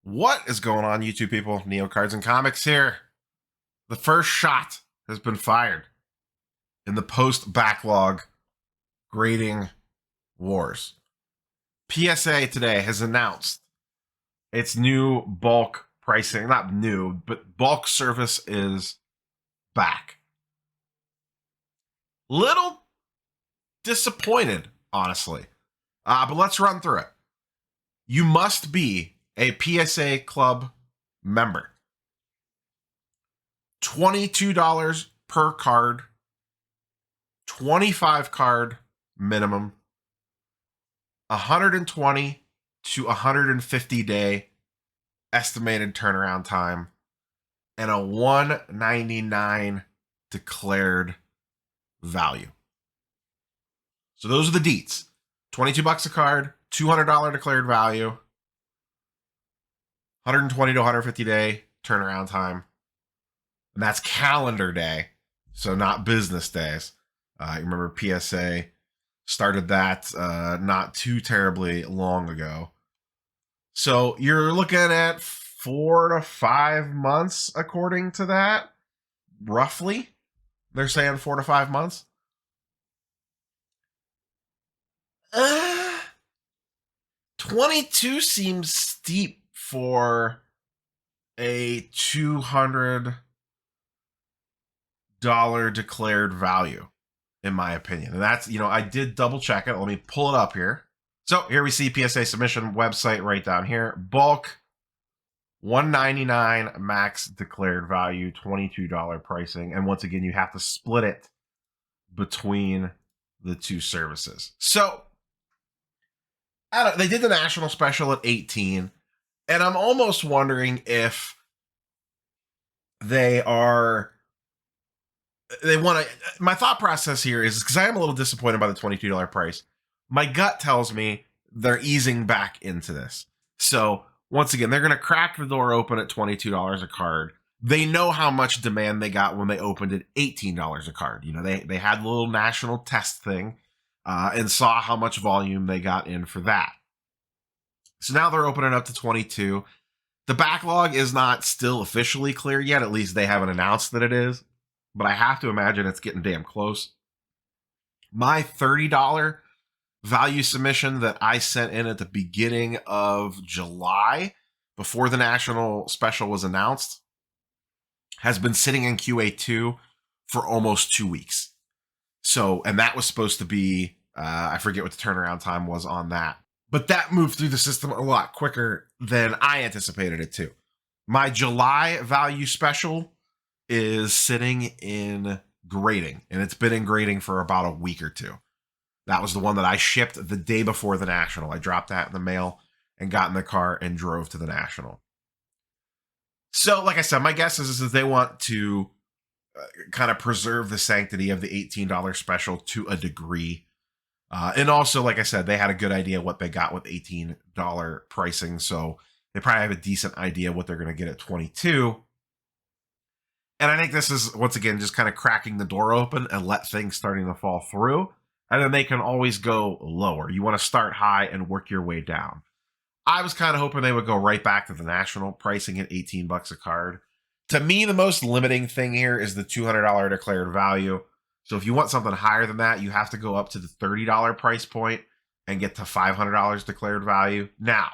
What is going on, YouTube people? Neo Cards and Comics here. The first shot has been fired in the post-backlog grading wars. PSA today has announced its new bulk pricing. Not new, but bulk service is back. Little disappointed, honestly. But let's run through it. You must be a PSA Club member. $22 per card, 25 card minimum, 120 to 150 day estimated turnaround time, and a $199 declared value. So those are the deets. $22 a card, $200 declared value, 120 to 150 day turnaround time. And that's calendar day, so not business days. I remember PSA started that not too terribly long ago. So you're looking at 4 to 5 months, according to that, roughly. They're saying 4 to 5 months. 22 seems steep for a $200 declared value, in my opinion. And that's, I did double check it. Let me pull it up here. So here we see PSA submission website right down here. Bulk, $199 max declared value, $22 pricing. And once again, you have to split it between the two services. So they did the national special at 18, and I'm almost wondering if they want to. My thought process here is because I am a little disappointed by the $22 price. My gut tells me they're easing back into this. So once again, they're going to crack the door open at $22 a card. They know how much demand they got when they opened at $18 a card. They had a little national test thing and saw how much volume they got in for that. So now they're opening up to 22. The backlog is not still officially clear yet. At least they haven't announced that it is. But I have to imagine it's getting damn close. My $30 value submission that I sent in at the beginning of July, before the national special was announced, has been sitting in QA2 for almost 2 weeks. So, and that was supposed to be, I forget what the turnaround time was on that. But that moved through the system a lot quicker than I anticipated it to. My July value special is sitting in grading, and it's been in grading for about a week or two. That was the one that I shipped the day before the national. I dropped that in the mail and got in the car and drove to the national. So, like I said, my guess is they want to kind of preserve the sanctity of the $18 special to a degree. And also, like I said, they had a good idea what they got with $18 pricing, so they probably have a decent idea what they're going to get at 22. And I think this is, once again, just kind of cracking the door open and let things starting to fall through. And then they can always go lower. You want to start high and work your way down. I was kind of hoping they would go right back to the national pricing at $18 a card. To me, the most limiting thing here is the $200 declared value. So if you want something higher than that, you have to go up to the $30 price point and get to $500 declared value. Now,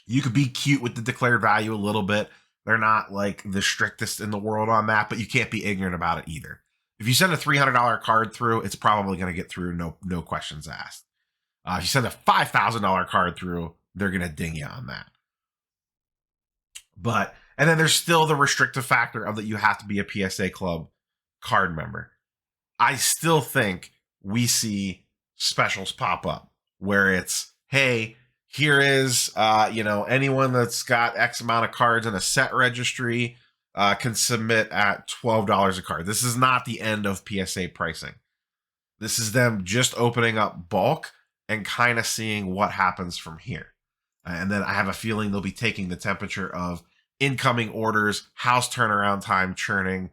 you could be cute with the declared value a little bit. They're not like the strictest in the world on that, but you can't be ignorant about it either. If you send a $300 card through, it's probably going to get through, no questions asked. If you send a $5,000 card through, they're going to ding you on that. And then there's still the restrictive factor of that you have to be a PSA Club card member. I still think we see specials pop up where it's, hey, here is, anyone that's got X amount of cards in a set registry can submit at $12 a card. This is not the end of PSA pricing. This is them just opening up bulk and kind of seeing what happens from here. And then I have a feeling they'll be taking the temperature of incoming orders, house turnaround time churning,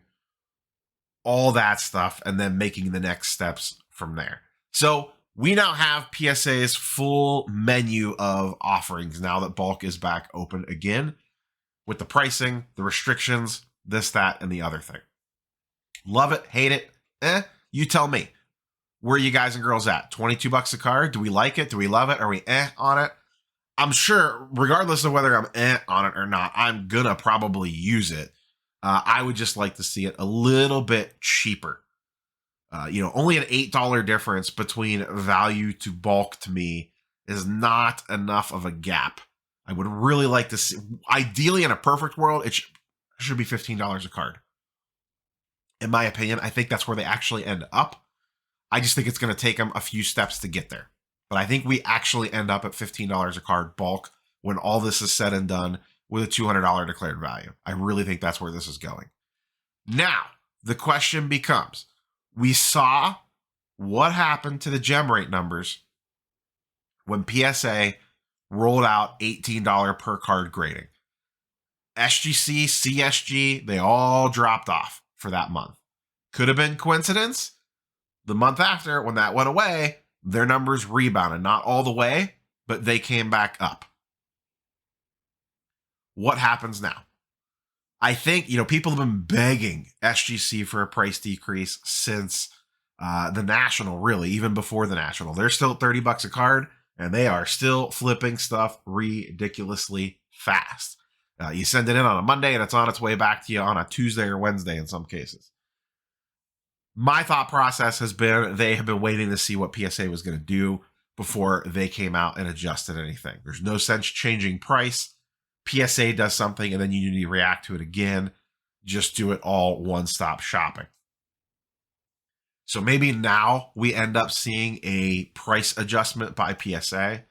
all that stuff, and then making the next steps from there. So We now have PSA's full menu of offerings now that bulk is back open again, with the pricing, the restrictions, this, that, and the other thing. Love it, hate it, you tell me. Where are you guys and girls at? $22 a card? Do we like it? Do we love it? Are we on it? I'm sure, regardless of whether I'm on it or not, I'm gonna probably use it. I would just like to see it a little bit cheaper. Only an $8 difference between value to bulk to me is not enough of a gap. I would really like to see, ideally in a perfect world, it should be $15 a card. In my opinion, I think that's where they actually end up. I just think it's going to take them a few steps to get there. But I think we actually end up at $15 a card bulk when all this is said and done with a $200 declared value. I really think that's where this is going. Now, the question becomes, we saw what happened to the gem rate numbers when PSA rolled out $18 per card grading. SGC, CSG, they all dropped off for that month. Could have been coincidence. The month after, when that went away, their numbers rebounded. Not all the way, but they came back up. What happens now? I think, people have been begging SGC for a price decrease since the National, really, even before the National. They're still at $30 a card, and they are still flipping stuff ridiculously fast. You send it in on a Monday, and it's on its way back to you on a Tuesday or Wednesday in some cases. My thought process has been they have been waiting to see what PSA was going to do before they came out and adjusted anything. There's no sense changing price. PSA does something, and then you need to react to it again. Just do it all one-stop shopping. So maybe now we end up seeing a price adjustment by PSA.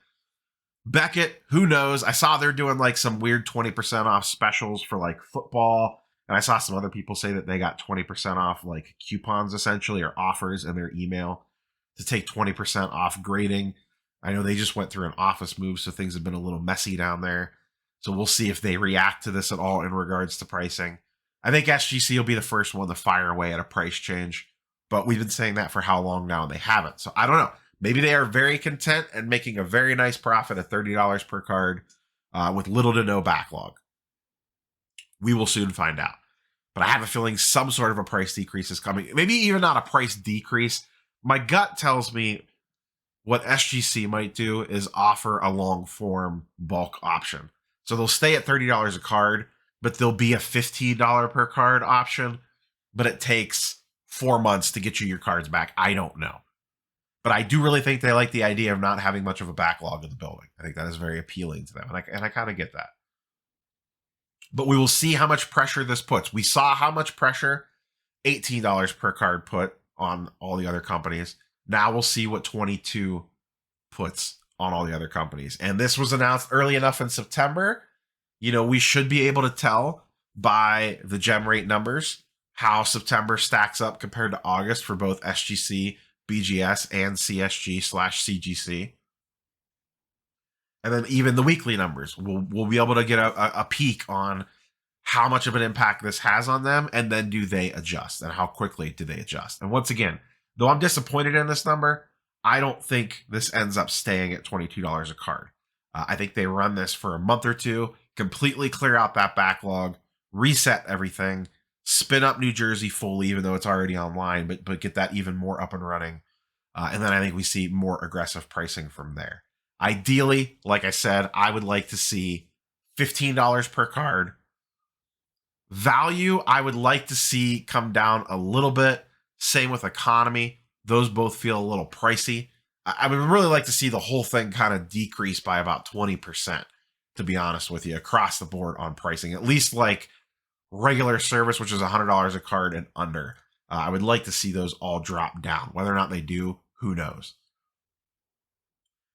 Beckett, who knows? I saw they're doing like some weird 20% off specials for like football. And I saw some other people say that they got 20% off like coupons essentially or offers in their email to take 20% off grading. I know they just went through an office move, so things have been a little messy down there. So we'll see if they react to this at all in regards to pricing. I think SGC will be the first one to fire away at a price change, but we've been saying that for how long now and they haven't. So I don't know. Maybe they are very content and making a very nice profit at $30 per card with little to no backlog. We will soon find out. But I have a feeling some sort of a price decrease is coming. Maybe even not a price decrease. My gut tells me what SGC might do is offer a long form bulk option. So they'll stay at $30 a card, but there'll be a $15 per card option. But it takes 4 months to get you your cards back. I don't know. But I do really think they like the idea of not having much of a backlog in the building. I think that is very appealing to them. And I kind of get that. But we will see how much pressure this puts. We saw how much pressure $18 per card put on all the other companies. Now we'll see what 22 puts on all the other companies. And this was announced early enough in September. We should be able to tell by the gem rate numbers how September stacks up compared to August for both SGC, BGS, and CSG/CGC. And then even the weekly numbers, we'll be able to get a peek on how much of an impact this has on them, and then do they adjust, and how quickly do they adjust. And once again, though I'm disappointed in this number, I don't think this ends up staying at $22 a card. I think they run this for a month or two, completely clear out that backlog, reset everything, spin up New Jersey fully, even though it's already online, but get that even more up and running. And then I think we see more aggressive pricing from there. Ideally, like I said, I would like to see $15 per card. Value, I would like to see come down a little bit. Same with economy. Those both feel a little pricey. I would really like to see the whole thing kind of decrease by about 20%, to be honest with you, across the board on pricing. At least like regular service, which is $100 a card and under. I would like to see those all drop down. Whether or not they do, who knows?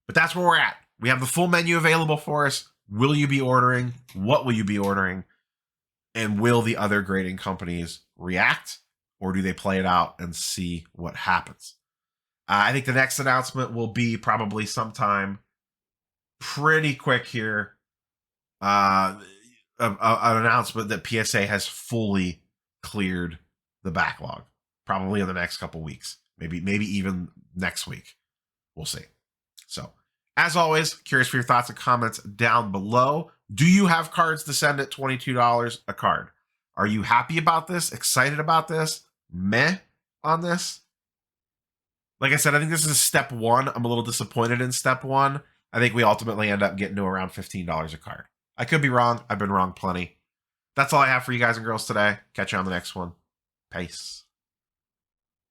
But that's where we're at. We have the full menu available for us. Will you be ordering? What will you be ordering? And will the other grading companies react? Or do they play it out and see what happens? I think the next announcement will be probably sometime pretty quick here. An announcement that PSA has fully cleared the backlog. Probably in the next couple weeks. Maybe even next week. We'll see. So, as always, curious for your thoughts and comments down below. Do you have cards to send at $22 a card? Are you happy about this? Excited about this? Meh on this? Like I said, I think this is step one. I'm a little disappointed in step one. I think we ultimately end up getting to around $15 a card. I could be wrong. I've been wrong plenty. That's all I have for you guys and girls today. Catch you on the next one. Peace.